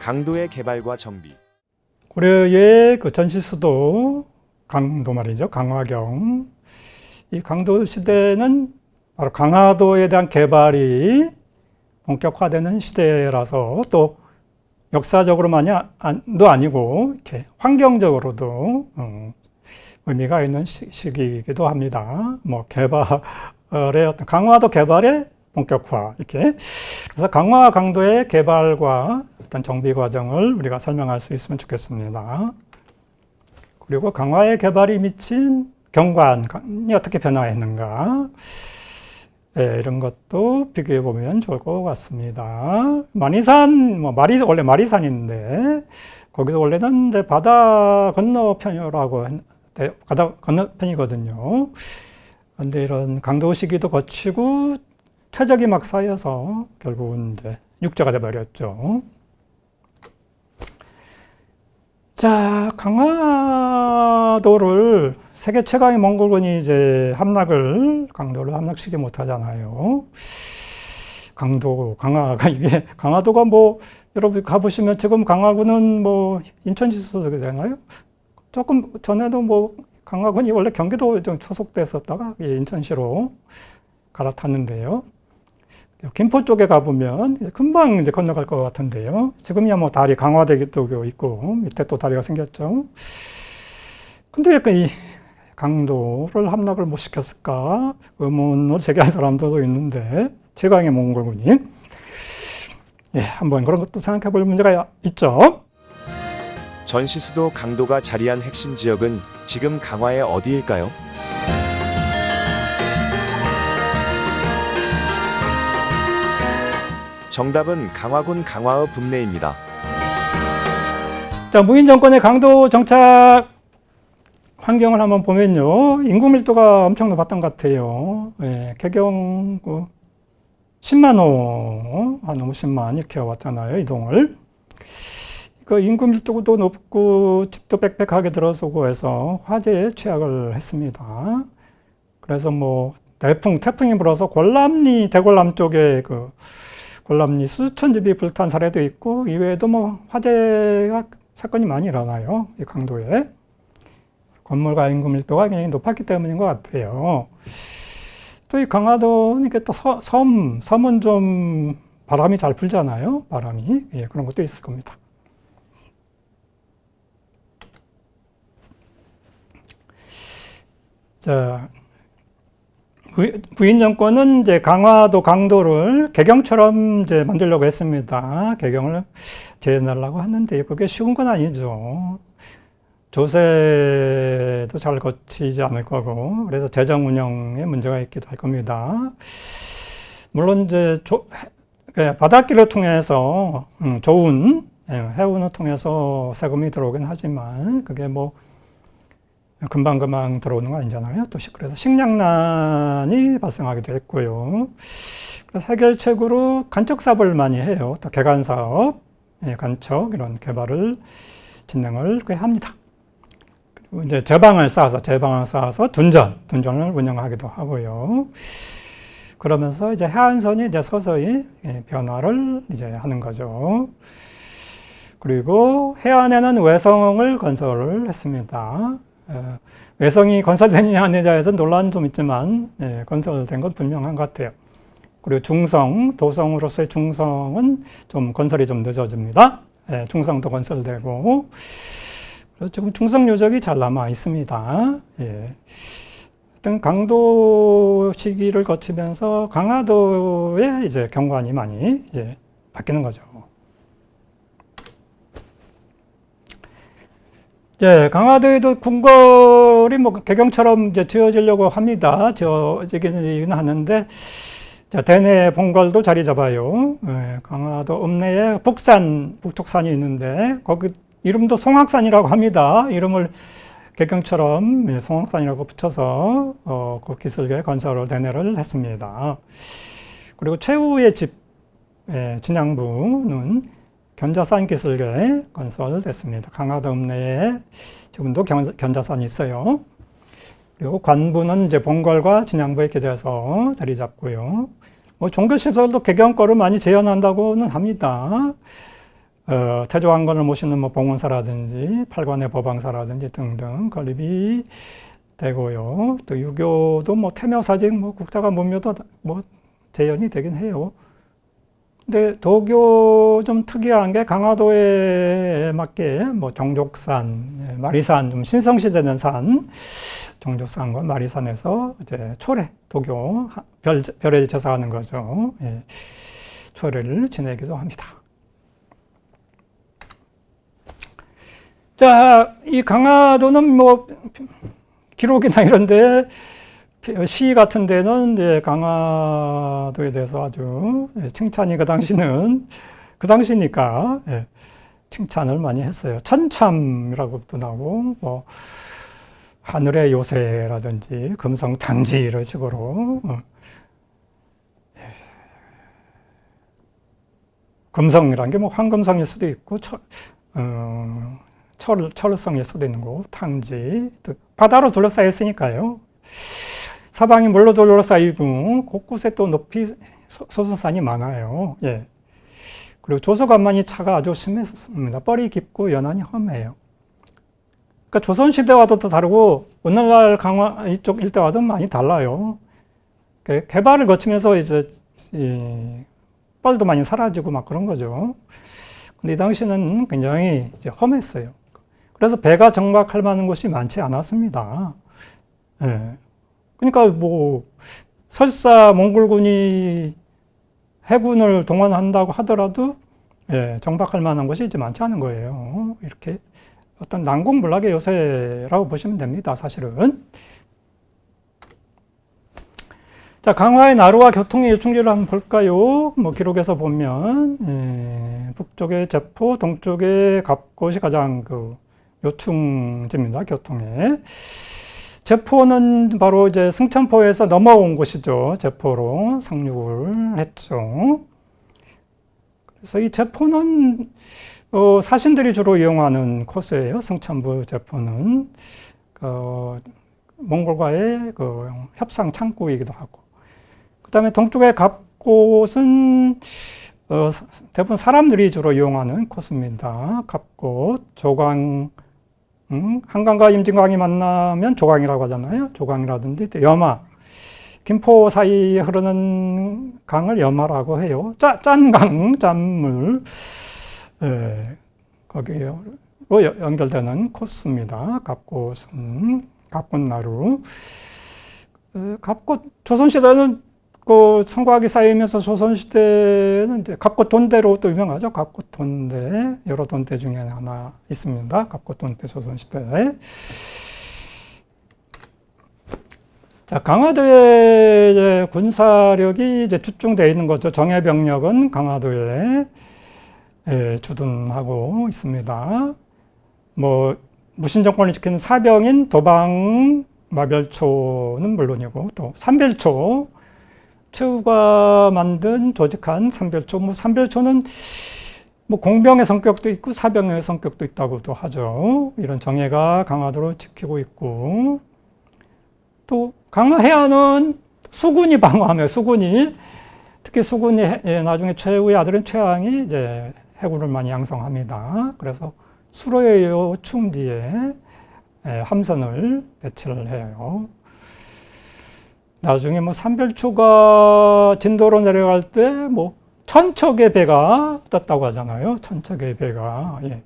강도의 개발과 정비. 고려의 그 전시수도 강도 말이죠. 강화경. 이 강도 시대는 바로 강화도에 대한 개발이 본격화되는 시대라서 또 역사적으로만도 아니고 이렇게 환경적으로도 의미가 있는 시기이기도 합니다. 뭐 개발의 어떤 강화도 개발의 본격화 이렇게 그래서 강화 강도의 개발과 어떤 정비 과정을 우리가 설명할 수 있으면 좋겠습니다. 그리고 강화의 개발이 미친 경관이 어떻게 변화했는가 이런 것도 비교해 보면 좋을 것 같습니다. 만이산, 원래 마리산인데, 거기도 원래는 이제 바다 건너편이라고, 바다 건너편이거든요. 근데 이런 강도 시기도 거치고, 퇴적이 막 쌓여서 결국은 이제 육지가 돼버렸죠. 자, 강화도를 세계 최강의 몽골군이 이제 강도를 함락시키지 못하잖아요. 강화가 이게, 강화도가 여러분 가보시면 지금 강화군은 인천시 소속이잖아요. 조금 전에도 강화군이 원래 경기도 좀 소속됐었다가 인천시로 갈아탔는데요. 김포 쪽에 가보면 금방 이제 건너갈 것 같은데요. 지금이야 다리 강화대교도 있고 밑에 또 다리가 생겼죠. 근데 약간 이 강도를 함락을 못 시켰을까 의문을 제기한 사람들도 있는데 최강의 몽골군이 한번 그런 것도 생각해 볼 문제가 있죠. 전시수도 강도가 자리한 핵심 지역은 지금 강화의 어디일까요? 정답은 강화군 강화읍 읍내입니다. 자, 무인 정권의 강도 정착 환경을 한번 보면요. 인구 밀도가 엄청 높았던 것 같아요. 개경 10만 호, 한 50만 이렇게 왔잖아요. 이동을. 그 인구 밀도도 높고 집도 빽빽하게 들어서고 해서 화재에 취약을 했습니다. 그래서 태풍이 불어서 대궐람 쪽에 골람리 수천 집이 불탄 사례도 있고 이외에도 화재가 사건이 많이 일어나요. 이 강도에. 건물과 인구 밀도가 굉장히 높았기 때문인 것 같아요. 또 이 강화도는 또 섬은 좀 바람이 잘 불잖아요. 바람이. 그런 것도 있을 겁니다. 자, 부인 정권은 이제 강도를 개경처럼 이제 만들려고 했습니다. 개경을 재현하려고 하는데 그게 쉬운 건 아니죠. 조세도 잘 거치지 않을 거고 그래서 재정 운영에 문제가 있기도 할 겁니다. 물론 이제 바닷길을 통해서 좋은 해운을 통해서 세금이 들어오긴 하지만 그게 금방 들어오는 거 아니잖아요. 또 그래서 식량난이 발생하기도 했고요. 그래서 해결책으로 간척 사업을 많이 해요. 또 개간 사업, 간척 이런 개발을 진행을 꽤 합니다. 그리고 이제 제방을 쌓아서 둔전을 운영하기도 하고요. 그러면서 이제 해안선이 이제 서서히 변화를 이제 하는 거죠. 그리고 해안에는 외성을 건설을 했습니다. 외성이 건설되느냐 아니냐에서 논란은 좀 있지만 건설된 건 분명한 것 같아요. 그리고 도성으로서의 중성은 좀 건설이 좀 늦어집니다. 중성도 건설되고 그래서 지금 중성 유적이 잘 남아 있습니다. 어떤 강도 시기를 거치면서 강화도의 이제 경관이 많이 이제 바뀌는 거죠. 강화도에도 궁궐이 개경처럼 이제 지어지려고 합니다. 지어지기는 하는데, 대내 본궐도 자리 잡아요. 강화도 읍내에 북쪽산이 있는데, 거기 이름도 송악산이라고 합니다. 이름을 개경처럼 송악산이라고 붙여서, 그 기슭에 건설을 대내를 했습니다. 그리고 최후의 집, 진양부는 견자산 기슭에 건설됐습니다. 강화도 읍내에 지금도 견자산이 있어요. 그리고 관부는 이제 본궐과 진양부에 이렇게 돼서 자리 잡고요. 종교시설도 개경거를 많이 재현한다고는 합니다. 태조왕건을 모시는 뭐 봉은사라든지 팔관의 법왕사라든지 등등 건립이 되고요. 또 유교도 뭐 태묘사직, 뭐 국자가 문묘도 뭐 재현이 되긴 해요. 근데 도교 좀 특이한 게 강화도에 맞게 뭐 종족산, 마리산, 좀 신성시되는 산, 종족산과 마리산에서 이제 초례, 도교, 별에 제사하는 거죠. 예, 초례를 지내기도 합니다. 자, 이 강화도는 뭐 기록이나 이런데 시 같은 데는 이제 강화도에 대해서 아주 칭찬이 그 당시니까 칭찬을 많이 했어요. 천참이라고도 나오고 뭐 하늘의 요새라든지 금성탕지 이런 식으로 금성이란 게 뭐 황금성일 수도 있고 철성일 수도 있는 거고 탕지 또 바다로 둘러싸여 있으니까요. 사방이 물로 둘러싸이고 곳곳에 또 높이 소선산이 많아요. 예. 그리고 조소간만이 차가 아주 심했습니다. 뻘이 깊고 연안이 험해요. 그러니까 조선시대와도 또 다르고 오늘날 강화 이쪽 일대와도 많이 달라요. 개발을 거치면서 이제 뻘도 많이 사라지고 막 그런 거죠. 근데 이 당시는 굉장히 이제 험했어요. 그래서 배가 정박할 만한 곳이 많지 않았습니다. 예. 그러니까 뭐 설사 몽골군이 해군을 동원한다고 하더라도 정박할 만한 곳이 이제 많지 않은 거예요. 이렇게 어떤 난공불락의 요새라고 보시면 됩니다. 사실은. 자, 강화의 나루와 교통의 요충지를 한번 볼까요? 뭐 기록에서 보면 북쪽의 제포, 동쪽의 갑곳이 가장 그 요충지입니다. 교통에. 제포는 바로 이제 승천포에서 넘어온 곳이죠. 제포로 상륙을 했죠. 그래서 이 제포는 사신들이 주로 이용하는 코스예요. 승천부 제포는 몽골과의 그 협상 창구이기도 하고. 그다음에 동쪽의 갑곳은 대부분 사람들이 주로 이용하는 코스입니다. 갑곳, 조강. 한강과 임진강이 만나면 조강이라고 하잖아요. 조강이라든지 여마, 김포 사이에 흐르는 강을 여마라고 해요. 짠강, 짠물, 거기로 연결되는 코스입니다. 갑곳은 갑곳나루. 갑곳 조선시대는 그 성곽이 쌓이면서 조선시대는 이제 갑곳돈대로 또 유명하죠. 갑곳돈대. 여러 돈대 중에 하나 있습니다. 갑곳돈대 조선시대. 자, 강화도의 이제 군사력이 이제 집중되어 있는 거죠. 정예병력은 강화도에 주둔하고 있습니다. 뭐, 무신정권을 지키는 사병인 도방 마별초는 물론이고, 또 삼별초, 최후가 만든 조직한 삼별초, 뭐 삼별초는 뭐 공병의 성격도 있고 사병의 성격도 있다고도 하죠. 이런 정예가 강화도를 지키고 있고, 또 강화 해안은 수군이 방어하며 수군이 특히 수군이 나중에 최후의 아들인 최왕이 이제 해군을 많이 양성합니다. 그래서 수로의 요충지에 함선을 배치를 해요. 나중에 뭐 삼별초가 진도로 내려갈 때 뭐 천척의 배가 떴다고 하잖아요. 천척의 배가. 예.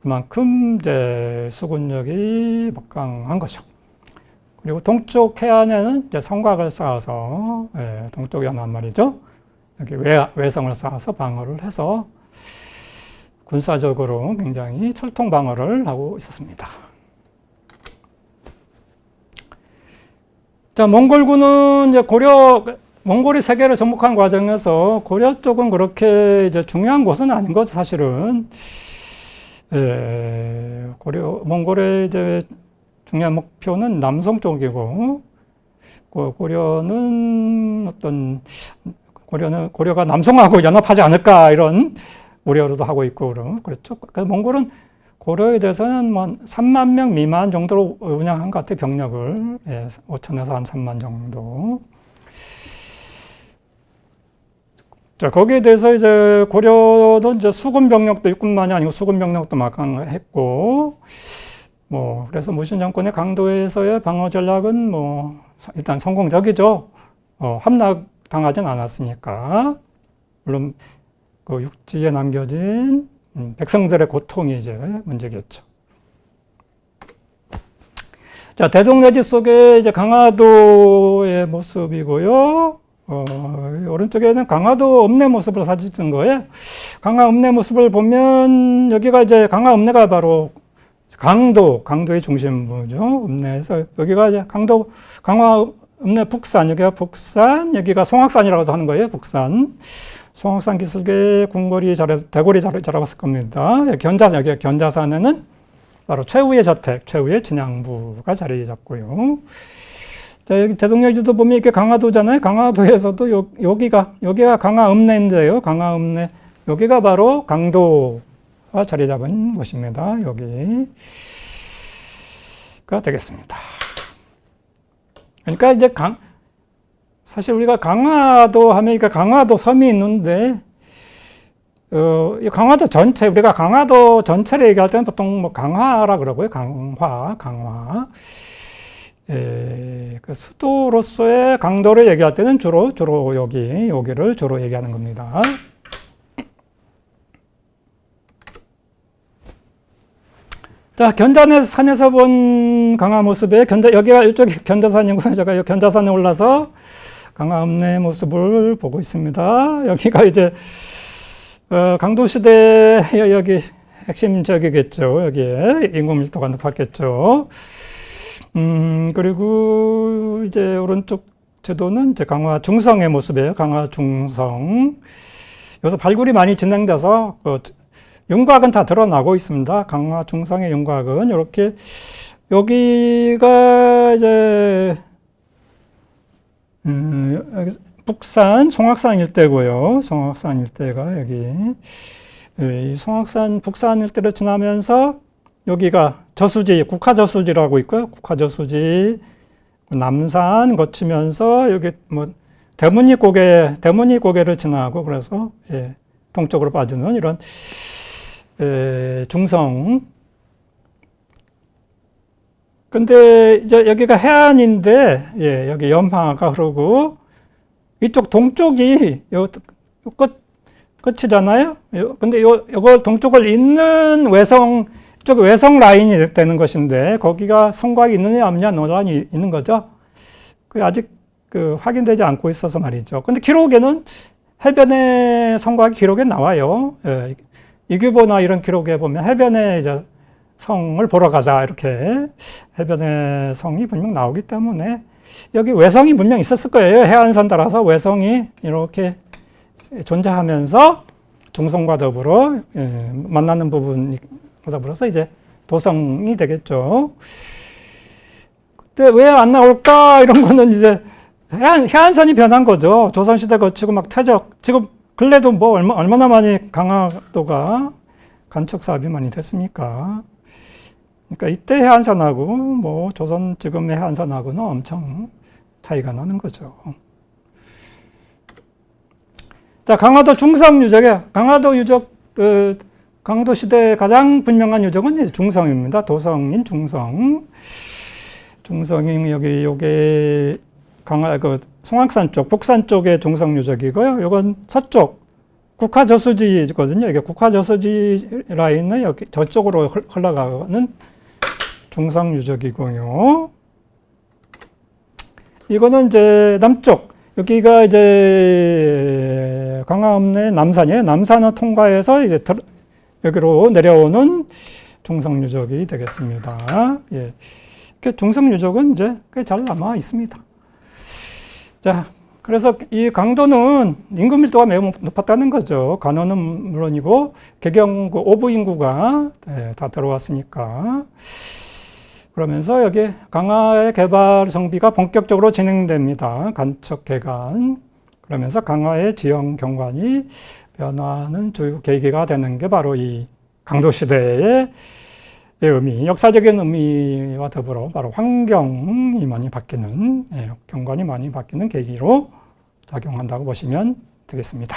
그만큼 이제 수군력이 막강한 것이죠. 그리고 동쪽 해안에는 이제 성곽을 쌓아서 동쪽 연안 말이죠. 여기 외성을 쌓아서 방어를 해서 군사적으로 굉장히 철통 방어를 하고 있었습니다. 자, 몽골군은 이제 몽골이 세계를 정복하는 과정에서 고려 쪽은 그렇게 이제 중요한 곳은 아닌 거죠, 사실은. 몽골의 이제 중요한 목표는 남성 쪽이고, 고려가 남성하고 연합하지 않을까, 이런 우려도 하고 있고, 그렇죠. 그래서 몽골은 고려에 대해서는 뭐 3만 명 미만 정도로 운영한 것 같아요, 병력을. 5천에서 한 3만 정도. 자, 거기에 대해서 이제 고려도 이제 수군 병력도 육군만이 아니고 수군 병력도 막강했고, 뭐, 그래서 무신 정권의 강도에서의 방어 전략은 뭐, 일단 성공적이죠. 함락당하진 않았으니까. 물론, 그 육지에 남겨진 백성들의 고통이 이제 문제겠죠. 자, 대동여지 속에 이제 강화도의 모습이고요. 오른쪽에는 강화도 읍내 모습을 사진 쓴 거예요. 강화 읍내 모습을 보면 여기가 이제 강화 읍내가 바로 강도의 중심부죠. 읍내에서 여기가 이제 강화 읍내 북산, 여기가 북산, 여기가 송악산이라고도 하는 거예요. 북산. 송악산 기슭에 대궐이 자라봤을 겁니다. 여기가 견자산에는 바로 최후의 저택, 최후의 진양부가 자리 잡고요. 자, 여기 대동여지도 보면 이렇게 강화도잖아요. 강화도에서도 여기가 강화읍내인데요. 강화읍내. 여기가 바로 강도가 자리 잡은 곳입니다. 여기가 되겠습니다. 그러니까 이제 사실 우리가 강화도 하면 강화도 섬이 있는데, 이 강화도 전체, 우리가 강화도 전체를 얘기할 때는 보통 뭐 강화라 그러고요. 강화. 그 수도로서의 강도를 얘기할 때는 주로 여기를 주로 얘기하는 겁니다. 자, 견자산에서 본 강화 모습에 여기가 이쪽이 견자산이고요. 제가 이 견자산에 올라서 강화 읍내 모습을 보고 있습니다. 여기가 이제 강도시대 여기 핵심 지역이겠죠. 여기에 인구 밀도가 높았겠죠. 그리고 이제 오른쪽 지도는 이제 강화 중성의 모습이에요. 강화 중성. 여기서 발굴이 많이 진행돼서 윤곽은 다 드러나고 있습니다. 강화 중성의 윤곽은 이렇게 여기가 이제 북산, 송악산 일대고요. 송악산 일대가 여기 이 송악산 북산 일대를 지나면서 여기가 저수지, 국화저수지라고 있고요. 국화저수지, 남산 거치면서 여기 뭐 대문이 고개를 지나고 그래서 동쪽으로 빠지는 이런 중성. 근데 이제 여기가 해안인데 여기 염하가 흐르고 이쪽 동쪽이 요 끝이잖아요. 근데 요걸 동쪽을 잇는 이쪽 외성 라인이 되는 것인데 거기가 성곽이 있느냐 없느냐 논란이 있는 거죠. 그게 아직 확인되지 않고 있어서 말이죠. 근데 기록에는 해변의 성곽이 기록에 나와요. 이규보나 이런 기록에 보면 해변에 이제 성을 보러 가자 이렇게 해변의 성이 분명 나오기 때문에 여기 외성이 분명 있었을 거예요. 해안선 따라서 외성이 이렇게 존재하면서 중성과 더불어 만나는 부분이 더불어서 이제 도성이 되겠죠. 근데 왜 안 나올까? 이런 거는 이제 해안선이 변한 거죠. 조선시대 거치고 막 지금 근래도 뭐 얼마나 많이 강화도가 간척 사업이 많이 됐습니까? 그러니까 이때 해안선하고 뭐 조선 지금의 해안선하고는 엄청 차이가 나는 거죠. 자, 강화도 중성 유적이에요. 강화도 유적, 강화도 시대의 가장 분명한 유적은 이제 중성입니다. 도성인 중성. 중성이 요게 송악산 쪽, 북산 쪽의 중성 유적이고요. 이건 서쪽 국화저수지거든요. 이게 국화저수지 라인은 여기 저쪽으로 흘러가는 중성 유적이고요. 이거는 이제 남쪽, 여기가 이제 강화읍내 남산이에요. 남산을 통과해서 이제 여기로 내려오는 중성 유적이 되겠습니다. 이렇게 중성 유적은 이제 꽤 잘 남아 있습니다. 자, 그래서 이 강도는 인구 밀도가 매우 높았다는 거죠. 간호는 물론이고 개경 오부 인구가 다 들어왔으니까. 그러면서 여기 강화의 개발 정비가 본격적으로 진행됩니다. 간척 개간. 그러면서 강화의 지형 경관이 변화하는 주요 계기가 되는 게 바로 이 강도 시대의 의미, 역사적인 의미와 더불어 바로 환경이 많이 바뀌는, 경관이 많이 바뀌는 계기로 작용한다고 보시면 되겠습니다.